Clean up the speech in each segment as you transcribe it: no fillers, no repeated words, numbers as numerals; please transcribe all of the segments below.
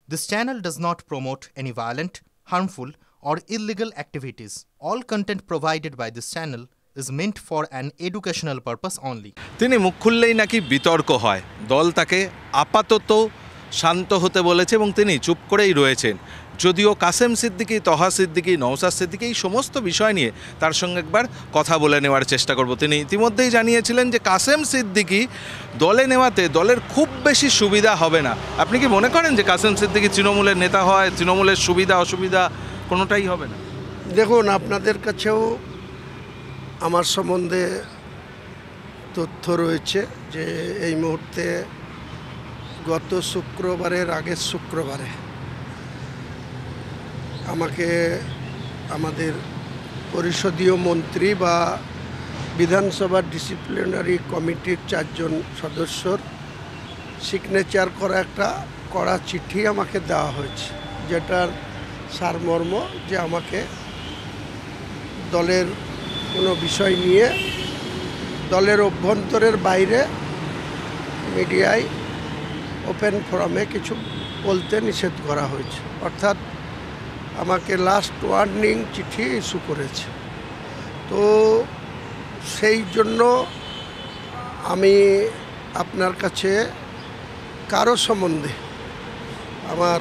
This channel does not promote any violent, harmful, or illegal activities. All content provided by this channel is meant for an educational purpose only. তিনি মুখ খুললেই নাকি বিতর্ক হয়, দল তাকে আপাতত শান্ত হতে বলেছে এবং তিনি চুপ করেই রয়েছেন। যদিও কাসেম সিদ্দিকী, তহা সিদ্দিকী, নওশাদ সিদ্দিকী এই সমস্ত বিষয় নিয়ে তার সঙ্গে একবার কথা বলে নেওয়ার চেষ্টা করব। তিনি ইতিমধ্যেই জানিয়েছিলেন যে কাসেম সিদ্দিকী দলে নেওয়াতে দলের খুব বেশি সুবিধা হবে না। আপনি কি মনে করেন যে কাসেম সিদ্দিকী তৃণমূলের নেতা হয়, তৃণমূলের সুবিধা অসুবিধা কোনোটাই হবে না? দেখুন, আপনাদের কাছেও আমার সম্বন্ধে তথ্য রয়েছে যে এই মুহূর্তে গত শুক্রবারের আগের শুক্রবারে আমাকে আমাদের পরিষদীয় মন্ত্রী বা বিধানসভার ডিসিপ্লিনারি কমিটির 4 জন সদস্যর সিগনেচার করা একটা কড়া চিঠি আমাকে দেওয়া হয়েছে, যেটার সারমর্ম যে আমাকে দলের কোনো বিষয় নিয়ে দলের অভ্যন্তরের বাইরে মিডিয়ায় ওপেন ফোরামে কিছু বলতে নিষেধ করা হয়েছে। অর্থাৎ আমাকে লাস্ট ওয়ার্নিং চিঠি ইস্যু করেছে। তো সেই জন্য আমি আপনার কাছে কারো সম্বন্ধে, আমার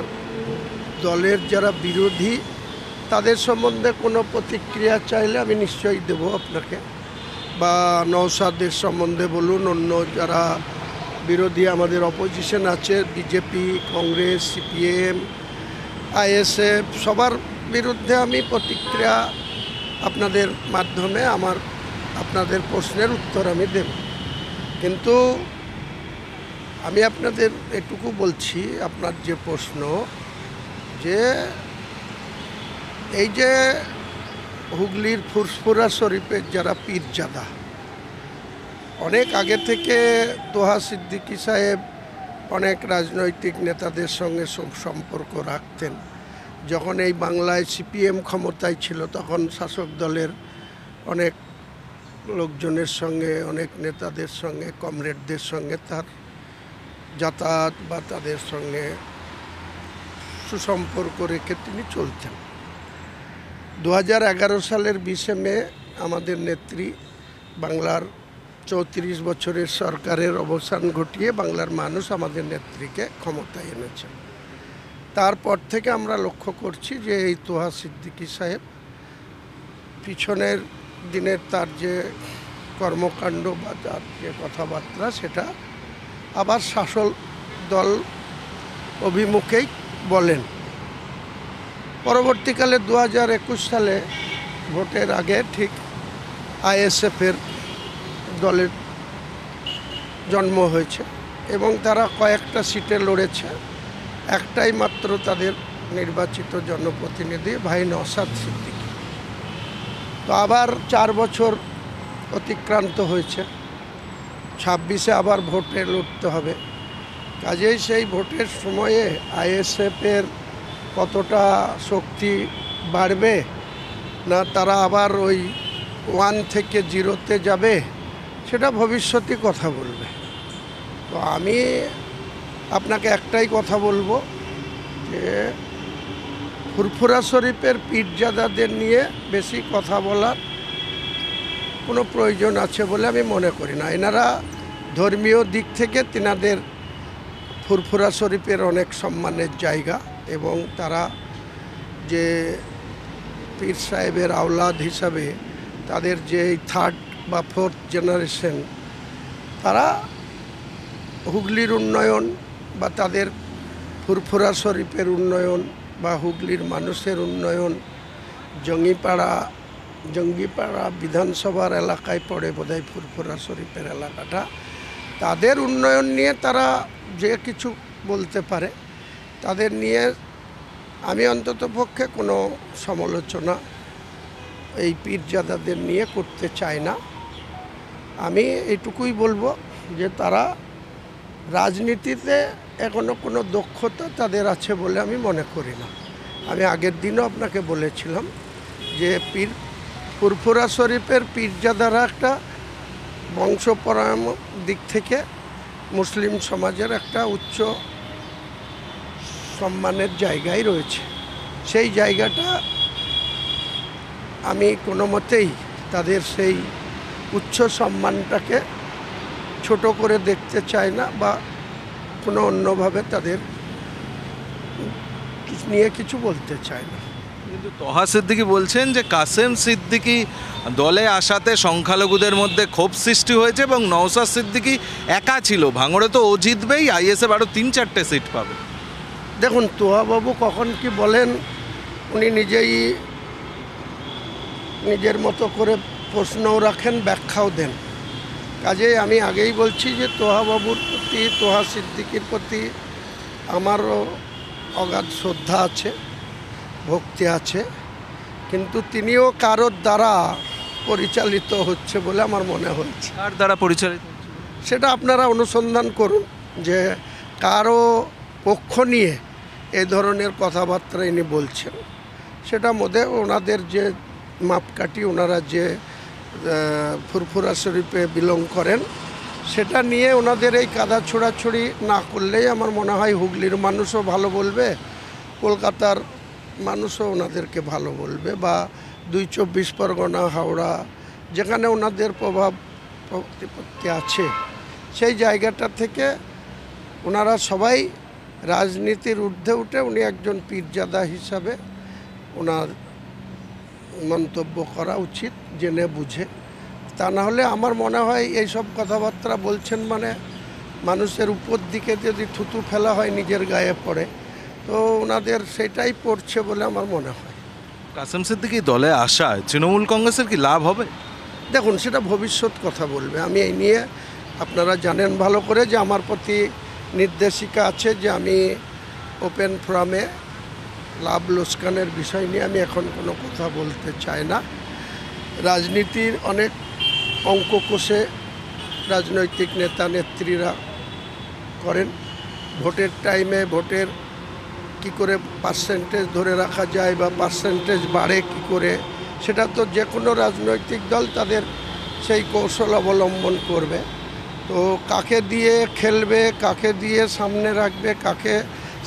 দলের যারা বিরোধী তাদের সম্বন্ধে কোনো প্রতিক্রিয়া চাইলে আমি নিশ্চয়ই দেব আপনাকে, বা নওশাদের সম্বন্ধে বলুন, অন্য যারা বিরোধী আমাদের অপোজিশন আছে, বিজেপি, কংগ্রেস, সিপিএম, আইএসএফ, সবার বিরুদ্ধে আমি প্রতিক্রিয়া আপনাদের মাধ্যমে আপনাদের প্রশ্নের উত্তর আমি দেব। কিন্তু আমি আপনাদের এটুকু বলছি, আপনার যে প্রশ্ন, যে এই যে হুগলির ফুরফুরা শরীফের যারা পীরজাদা, অনেক আগে থেকে তোহা সিদ্দিকী সাহেব অনেক রাজনৈতিক নেতাদের সঙ্গে সম্পর্ক রাখতেন। যখন এই বাংলায় সিপিএম ক্ষমতায় ছিল তখন শাসক দলের অনেক লোকজনের সঙ্গে, অনেক নেতাদের সঙ্গে, কমরেডদের সঙ্গে তার যাতায়াত বা তাদের সঙ্গে সুসম্পর্ক রেখে তিনি চলতেন। 2011 সালের 20 মে আমাদের নেত্রী বাংলার 34 বছরের সরকারের অবসান ঘটিয়ে বাংলার মানুষ আমাদের নেত্রীকে ক্ষমতায় এনেছে। তারপর থেকে আমরা লক্ষ্য করছি যে এই তোহা সিদ্দিকী সাহেব পিছনের দিনের তার যে কর্মকাণ্ড বা তার যে কথাবার্তা, সেটা আবার শাসক দল অভিমুখেই বলেন। পরবর্তীকালে 2021 সালে ভোটের আগে ঠিক আইএসএফের দলের জন্ম হয়েছে এবং তারা কয়েকটা সিটে লড়েছে। একটাই মাত্র তাদের নির্বাচিত জনপ্রতিনিধি ভাই নওশাদ সিদ্দিকী। তো আবার 4 বছর অতিক্রান্ত হয়েছে, 26-এ আবার ভোটে লড়তে হবে। কাজেই সেই ভোটের সময়ে আইএসএফের কতটা শক্তি বাড়বে, না তারা আবার ওই 1 থেকে 0-তে যাবে, সেটা ভবিষ্যতে কথা বলবে। তো আমি আপনাকে একটাই কথা বলবো যে ফুরফুরা শরীফের পীরজাদাদের নিয়ে বেশি কথা বলার কোনো প্রয়োজন আছে বলে আমি মনে করি না। এনারা ধর্মীয় দিক থেকে তেনাদের ফুরফুরা শরীফের অনেক সম্মানের জায়গা এবং তারা যে পীর সাহেবের আওলাদ হিসাবে তাদের যে 3rd বা 4th জেনারেশন, তারা হুগলির উন্নয়ন বা তাদের ফুরফুরা শরীফের উন্নয়ন বা হুগলির মানুষের উন্নয়ন, জঙ্গিপাড়া বিধানসভার এলাকায় পড়ে বোধহয় ফুরফুরা শরীফের এলাকাটা, তাদের উন্নয়ন নিয়ে তারা যে কিছু বলতে পারে, তাদের নিয়ে আমি অন্তত পক্ষে কোনো সমালোচনা এই পীরজাদাদের নিয়ে করতে চাই না। আমি এইটুকুই বলবো যে তারা রাজনীতিতে এখনো কোনো দক্ষতা তাদের আছে বলে আমি মনে করি না। আমি আগের দিনও আপনাকে বলেছিলাম যে ফুরফুরা শরীফের পীরজাদারা একটা বংশপরায়ণ দিক থেকে মুসলিম সমাজের একটা উচ্চ সম্মানের জায়গায় রয়েছে। সেই জায়গাটা আমি কোনো মতেই তাদের সেই উচ্চ সম্মানটাকে ছোট করে দেখতে চাই না, বা কোনো অন্যভাবে তাদের নিয়ে কিছু বলতে চাই না। কিন্তু তোহা সিদ্দিকী বলছেন যে কাসেম সিদ্দিকী দলে আসাতে সংখ্যালঘুদের মধ্যে ক্ষোভ সৃষ্টি হয়েছে এবং নওশাদ সিদ্দিকী একা ছিল, ভাঙড়ে তো ও জিতবেই, আইএসএফ আরও 3-4টে সিট পাবে। দেখুন, তোহাবাবু কখন কি বলেন উনি নিজেই নিজের মতো করে প্রশ্নও রাখেন, ব্যাখ্যাও দেন। কাজেই আমি আগেই বলছি যে তোহাবাবুর প্রতি, তোহা সিদ্দিকীর প্রতি আমারও অগাধ শ্রদ্ধা আছে, ভক্তি আছে, কিন্তু তিনিও কারোর দ্বারা পরিচালিত হচ্ছে বলে আমার মনে হচ্ছে। কার দ্বারা পরিচালিত? সেটা আপনারা অনুসন্ধান করুন যে কারো পক্ষ নিয়ে এই ধরনের কথাবার্তা ইনি বলছেন। সেটা মধ্যে ওনাদের যে মাপকাঠি, ওনারা যে ফুরফুরা শরীফে বিলং করেন, সেটা নিয়ে ওনাদের এই কাদা ছোড়াছড়ি না করলেই আমার মনে হয় হুগলির মানুষও ভালো বলবে, কলকাতার মানুষও ওনাদেরকে ভালো বলবে, বা 2-24 পরগনা, হাওড়া, যেখানে ওনাদের প্রভাব প্রতিপত্তি আছে, সেই জায়গাটা থেকে ওনারা সবাই রাজনীতির ঊর্ধ্বে উঠে উনি একজন পীরজাদা হিসাবে ওনার মন্তব্য করা উচিত জেনে বুঝে। তা না হলে আমার মনে হয় এইসব কথাবার্তা বলছেন মানে মানুষের উপর দিকে যদি থুতু ফেলা হয় নিজের গায়ে পড়ে, তো ওনাদের সেটাই পড়ছে বলে আমার মনে হয়। কাসেম সিদ্দিকী দলে আসায় তৃণমূল কংগ্রেসের কি লাভ হবে? দেখুন, সেটা ভবিষ্যৎ কথা বলবে। আমি এই নিয়ে, আপনারা জানেন ভালো করে যে আমার প্রতি নির্দেশিকা আছে যে আমি ওপেন ফোরামে লাভ লোকসানের বিষয় নিয়ে আমি এখন কোনো কথা বলতে চাই না। রাজনীতির অনেক অঙ্ক কষে রাজনৈতিক নেতা নেত্রীরা করেন। ভোটের টাইমে ভোটের কি করে পার্সেন্টেজ ধরে রাখা যায় বা পার্সেন্টেজ বাড়ে কি করে, সেটা তো যে কোনো রাজনৈতিক দল তাদের সেই কৌশল অবলম্বন করবে। তো কাকে দিয়ে খেলবে, কাকে দিয়ে সামনে রাখবে, কাকে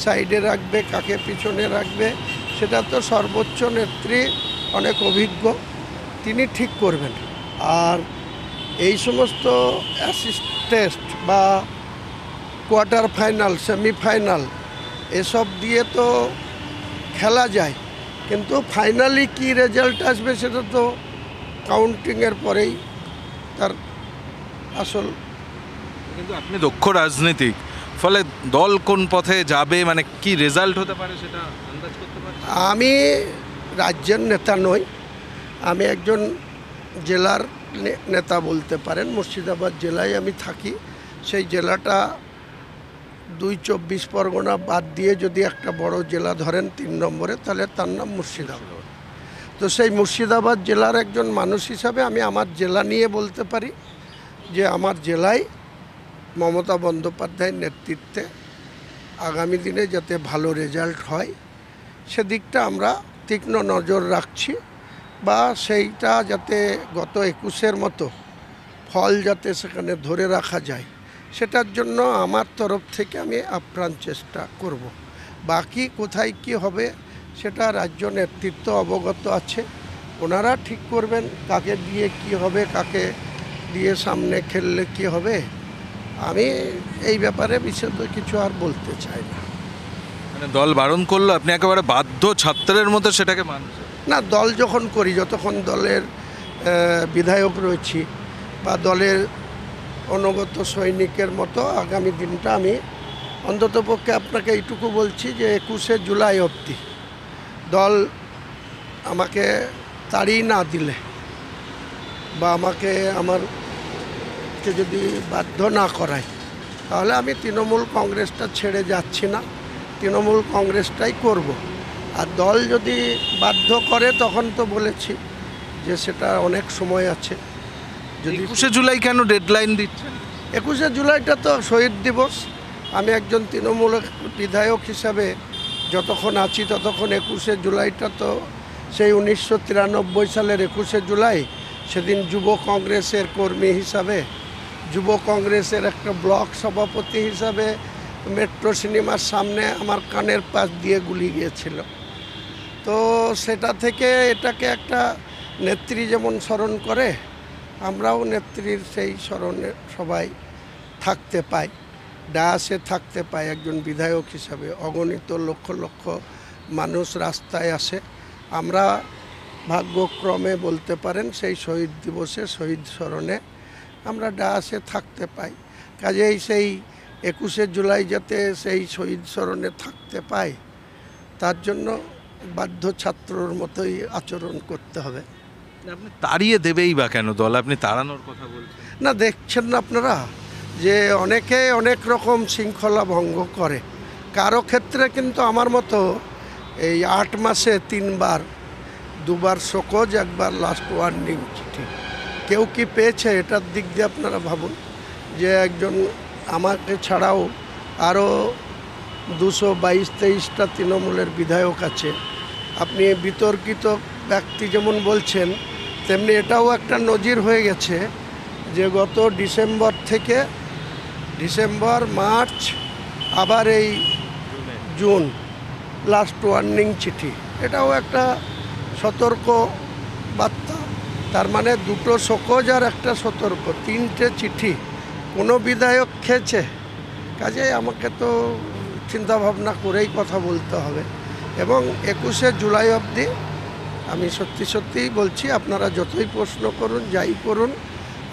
সাইডে রাখবে, কাকে পিছনে রাখবে, সেটা তো সর্বোচ্চ নেত্রী অনেক অভিজ্ঞ, তিনি ঠিক করবেন। আর এই সমস্ত অ্যাসিস্ট টেস্ট বা কোয়ার্টার ফাইনাল, সেমিফাইনাল এসব দিয়ে তো খেলা যায়, কিন্তু ফাইনালি কি রেজাল্ট আসবে সেটা তো কাউন্টিংয়ের পরেই তার আসল। কিন্তু আপনি দক্ষ রাজনীতিক, ফলে দল কোন পথে যাবে, মানে কি রেজাল্ট হতে পারে সেটা আন্দাজ করতে পারেন? আমি রাজ্যের নেতা নই, আমি একজন জেলার নেতা বলতে পারেন। মুর্শিদাবাদ জেলায় আমি থাকি। সেই জেলাটা 2-24 পরগনা বাদ দিয়ে যদি একটা বড় জেলা ধরেন 3 নম্বরে, তাহলে তার নাম মুর্শিদাবাদ। তো সেই মুর্শিদাবাদ জেলার একজন মানুষ হিসাবে আমি আমার জেলা নিয়ে বলতে পারি যে আমার জেলায় মমতা বন্দ্যোপাধ্যায়ের নেতৃত্বে আগামী দিনে যাতে ভালো রেজাল্ট হয় সেদিকটা আমরা তীক্ষ্ণ নজর রাখছি, বা সেইটা যাতে গত 21-এর মতো ফল যাতে সেখানে ধরে রাখা যায়, সেটার জন্য আমার তরফ থেকে আমি আপ্রাণ চেষ্টা করব। বাকি কোথায় কি হবে সেটা রাজ্য নেতৃত্ব অবগত আছে, ওনারা ঠিক করবেন কাকে দিয়ে কি হবে, কাকে দিয়ে সামনে খেললে কি হবে। আমি এই ব্যাপারে বিশেষ কিছু আর বলতে চাই না। মানে দল বারণ করলো, আপনি একেবারে বাধ্য ছাত্রের মতো সেটাকে মানছেন? না, দল যখন করি, যতক্ষণ দলের বিধায়ক রয়েছি বা দলের অনুগত সৈনিকের মতো আগামী দিনটা আমি অন্ততপক্ষে আপনাকে এইটুকু বলছি যে 21শে জুলাই অবধি দল আমাকে তাড়িয়ে না দিলে বা আমাকে যদি বাধ্য না করায়, তাহলে আমি তৃণমূল কংগ্রেসটা ছেড়ে যাচ্ছি না, তৃণমূল কংগ্রেসটাই করব। আর দল যদি বাধ্য করে তখন তো বলেছি যে সেটা অনেক সময় আছে। যদি 21শে জুলাই কেন ডেডলাইন দিচ্ছেন? 21শে জুলাইটা তো শহীদ দিবস। আমি একজন তৃণমূল বিধায়ক হিসাবে যতক্ষণ আছি ততক্ষণ 21শে জুলাইটা তো সেই 1993 সালের 21শে জুলাই, সেদিন যুব কংগ্রেসের কর্মী হিসাবে, যুব কংগ্রেসের একটা ব্লক সভাপতি হিসাবে মেট্রো সিনেমার সামনে আমার কানের পাশ দিয়ে গুলি গিয়েছিল। তো সেটা থেকে এটাকে একটা নেত্রী যেমন স্মরণ করে, আমরাও নেত্রীর সেই স্মরণে সবাই থাকতে পাই, ডায়াসে থাকতে পাই একজন বিধায়ক হিসাবে। অগণিত লক্ষ লক্ষ মানুষ রাস্তায় আসে, আমরা ভাগ্যক্রমে বলতে পারেন সেই শহীদ দিবসে শহীদ স্মরণে আমরা ডায়াসে থাকতে পাই। কাজেই সেই 21শে জুলাই যাতে সেই শহীদ স্মরণে থাকতে পাই, তার জন্য বাধ্য ছাত্রর মতোই আচরণ করতে হবে। আপনি তাড়িয়ে দেবেই বা কেন দল? আপনি তাড়ানোর কথা বলছেন না, দেখছেন না আপনারা যে অনেকে অনেক রকম শৃঙ্খলা ভঙ্গ করে। কারো ক্ষেত্রে কিন্তু আমার মতো এই 8 মাসে 3 বার, 2 বার শোকজ, 1 বার লাস্ট ওয়ার্নিং চিঠি কেউ কি পেয়েছে? এটার দিক দিয়ে আপনারা ভাবুন যে একজন আমাকে ছাড়াও আরও 222-23টা তৃণমূলের বিধায়ক আছে। আপনি বিতর্কিত ব্যক্তি যেমন বলছেন, তেমনি এটাও একটা নজির হয়ে গেছে যে গত ডিসেম্বর থেকে মার্চ আবার এই জুন লাস্ট ওয়ার্নিং চিঠি, এটাও একটা সতর্ক বার্তা। তার মানে 2টো শোকজ আর একটা সতর্ক, 3টে চিঠি কোনো বিধায়ক খেয়েছে? কাজেই আমাকে তো চিন্তা ভাবনা করেই কথা বলতে হবে। এবং 21শে জুলাই অবধি আমি সত্যিই বলছি, আপনারা যতই প্রশ্ন করুন, যাই করুন,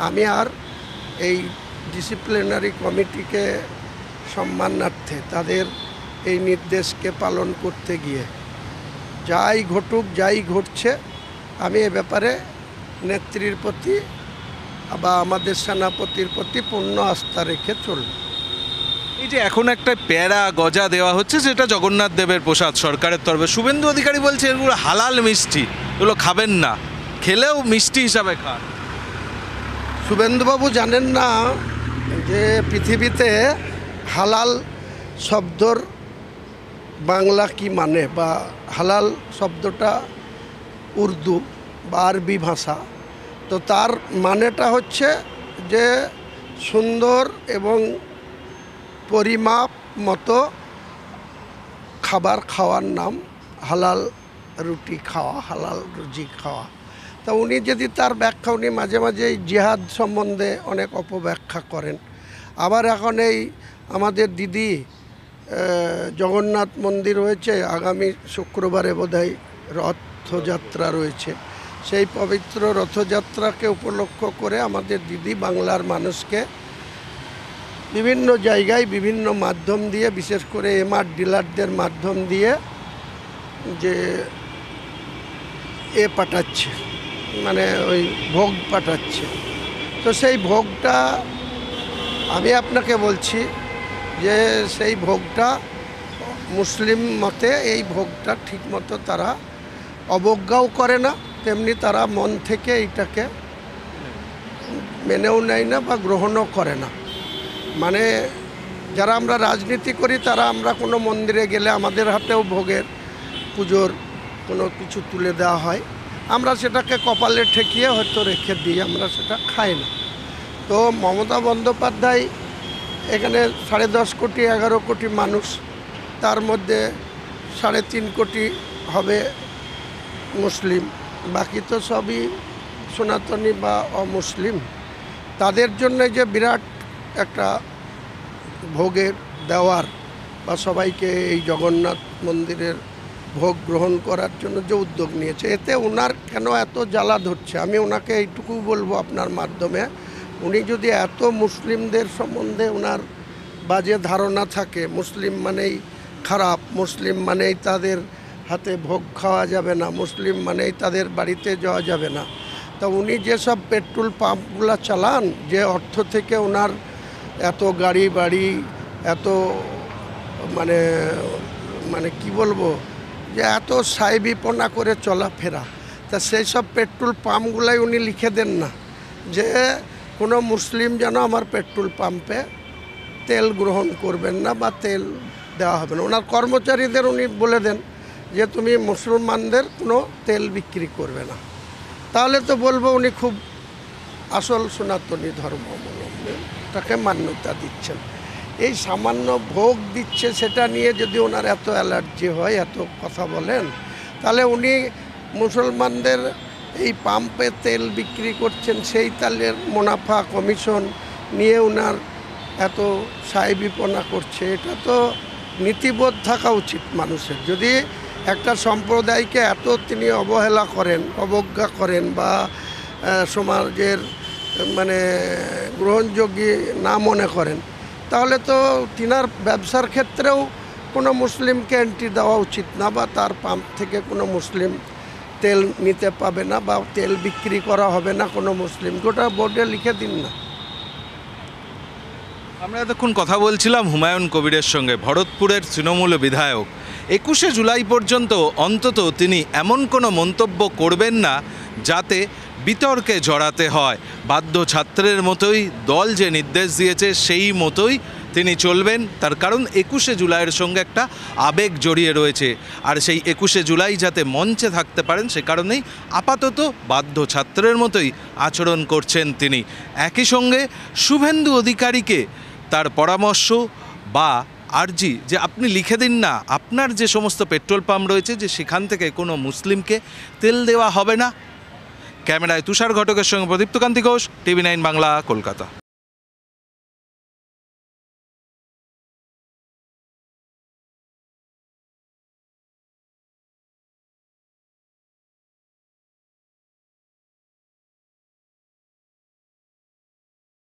আমি আর এই ডিসিপ্লিনারি কমিটিকে সম্মানার্থে তাদের এই নির্দেশকে পালন করতে গিয়ে যাই ঘটুক, যাই ঘটছে, আমি এ ব্যাপারে নেত্রীর প্রতি বা আমাদের সেনাপতির প্রতি পূর্ণ আস্থা রেখে চলব। এই যে এখন একটা প্যারা গজা দেওয়া হচ্ছে, যেটা জগন্নাথ দেবের প্রসাদ সরকারের তরফে, শুভেন্দু অধিকারী বলছে এগুলো হালাল মিষ্টি, এগুলো খাবেন না, খেলেও মিষ্টি হিসাবে খান। শুভেন্দুবাবু জানেন না যে পৃথিবীতে হালাল শব্দর বাংলা কি মানে, বা হালাল শব্দটা উর্দু বা আরবি ভাষা। তো তার মানেটা হচ্ছে যে সুন্দর এবং পরিমাপ মতো খাবার খাওয়ার নাম হালাল রুটি খাওয়া, হালাল রুজি খাওয়া। তা উনি যদি তার ব্যাখ্যা, উনি মাঝে মাঝে জিহাদ সম্বন্ধে অনেক অপব্যাখ্যা করেন। আবার এখন এই আমাদের দিদি জগন্নাথ মন্দির হয়েছে, আগামী শুক্রবারে বোধহয় রথযাত্রা রয়েছে, সেই পবিত্র রথযাত্রাকে উপলক্ষ করে আমাদের দিদি বাংলার মানুষকে বিভিন্ন জায়গায় বিভিন্ন মাধ্যম দিয়ে, বিশেষ করে এমআর ডিলারদের মাধ্যম দিয়ে যে পাঠাচ্ছে, মানে ওই ভোগ পাঠাচ্ছে। তো সেই ভোগটা আমি আপনাকে বলছি যে সেই ভোগটা মুসলিম মতে এই ভোগটা ঠিকমতো তারা অবজ্ঞাও করে না, তেমনি তারা মন থেকে এইটাকে মেনেও নেয় না বা গ্রহণও করে না। মানে যারা আমরা রাজনীতি করি, তারা আমরা কোনো মন্দিরে গেলে আমাদের হাতেও ভোগের পুজোর কোনো কিছু তুলে দেওয়া হয়, আমরা সেটাকে কপালে ঠেকিয়ে হয়তো রেখে দিই, আমরা সেটা খাই না। তো মমতা বন্দ্যোপাধ্যায় এখানে 10.5 কোটি 11 কোটি মানুষ, তার মধ্যে 3.5 কোটি হবে মুসলিম, বাকি তো সবই সনাতনী বা অমুসলিম। তাদের জন্য যে বিরাট একটা ভোগের দেওয়ার বা সবাইকে এই জগন্নাথ মন্দিরের ভোগ গ্রহণ করার জন্য যে উদ্যোগ নিয়েছে, এতে ওনার কেন এত জ্বালা ধরছে? আমি ওনাকে এইটুকু বলবো আপনার মাধ্যমে, উনি যদি এত মুসলিমদের সম্বন্ধে ওনার বাজে ধারণা থাকে, মুসলিম মানেই খারাপ, মুসলিম মানেই তাদের হাতে ভোগ খাওয়া যাবে না, মুসলিম মানেই তাদের বাড়িতে যাওয়া যাবে না, তা উনি যেসব পেট্রোল পাম্পগুলো চালান, যে অর্থ থেকে ওনার এত গাড়ি বাড়ি, এত মানে মানে কি বলবো, যে এত সাইবিপনা করে চলাফেরা, তা সেই সব পেট্রোল পাম্পগুলাই উনি লিখে দেন না যে কোনো মুসলিম যেন আমার পেট্রোল পাম্পে তেল গ্রহণ করবেন না বা তেল দেওয়া হবে না। ওনার কর্মচারীদের উনি বলে দেন যে তুমি মুসলমানদের কোনো তেল বিক্রি করবে না। তাহলে তো বলবো উনি খুব আসল সনাতনী ধর্মাবলম্বী, তাকে মান্যতা দিচ্ছেন। এই সামান্য ভোগ দিচ্ছে সেটা নিয়ে যদি ওনার এত অ্যালার্জি হয়, এত কথা বলেন, তাহলে উনি মুসলমানদের এই পাম্পে তেল বিক্রি করছেন, সেই তেলের মুনাফা কমিশন নিয়ে ওনার এত সাহেবিপনা করছে। এটা তো নীতিবোধ থাকা উচিত মানুষের। যদি একটা সম্প্রদায়কে এত তিনি অবহেলা করেন, অবজ্ঞা করেন বা সমাজের মানে গ্রহণযোগ্য না মনে করেন, তাহলে তো তিনার ব্যবসার ক্ষেত্রেও কোনো মুসলিমকে এন্ট্রি দেওয়া উচিত না, বা তার পাম্প থেকে কোনো মুসলিম তেল নিতে পাবে না, বা তেল বিক্রি করা হবে না কোনো মুসলিম। গোটা বোর্ডে লিখে দিন না। আমরা এতক্ষণ কথা বলছিলাম হুমায়ুন কবিরের সঙ্গে, ভরতপুরের তৃণমূল বিধায়ক। 21শে জুলাই পর্যন্ত অন্তত তিনি এমন কোনো মন্তব্য করবেন না যাতে বিতর্কে জড়াতে হয়। বাধ্য ছাত্রের মতোই দল যে নির্দেশ দিয়েছে সেই মতোই তিনি চলবেন। তার কারণ 21শে জুলাইয়ের সঙ্গে একটা আবেগ জড়িয়ে রয়েছে, আর সেই 21শে জুলাই যাতে মঞ্চে থাকতে পারেন সে কারণেই আপাতত বাধ্য ছাত্রের মতোই আচরণ করছেন তিনি। একই সঙ্গে শুভেন্দু অধিকারীকে তার পরামর্শ বা আর্জি যে আপনি লিখে দিন না আপনার যে সমস্ত পেট্রোল পাম্প রয়েছে যে সেখান থেকে কোনো মুসলিমকে তেল দেওয়া হবে না। ক্যামেরায় তুষার ঘটকের সঙ্গে প্রদীপ্ত কান্তি ঘোষ, TV9 বাংলা, কলকাতা।